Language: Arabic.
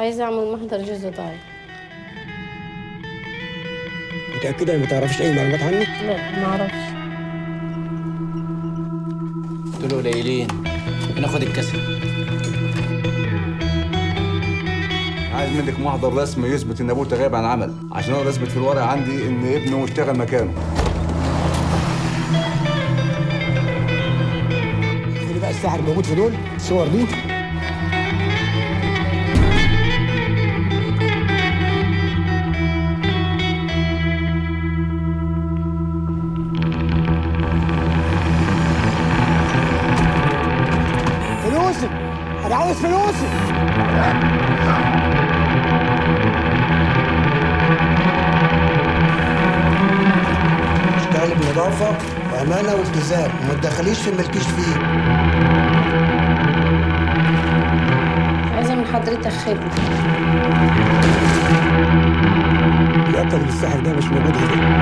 عايزة أعمل محضر جوز ضايع. متأكدة ما تعرفش أي معلومات عنه؟ لا، ما أعرفش. دول قليلين، بناخد الكسب. عايز منك محضر رسمي يثبت ان ابوه غايب عن العمل، عشان اقدر اثبت في الورق عندي ان ابنه اشتغل مكانه. اللي بقى الساحر موجود في دول الصور دي. فلوسي، أنا عاوز فلوسي. اشتغل بنظافة وأمانة والتزام وما تدخليش في الملكيش فيه. عايزة من حضرتك خدمة. متأكد إن الساحر ده مش موجود هنا.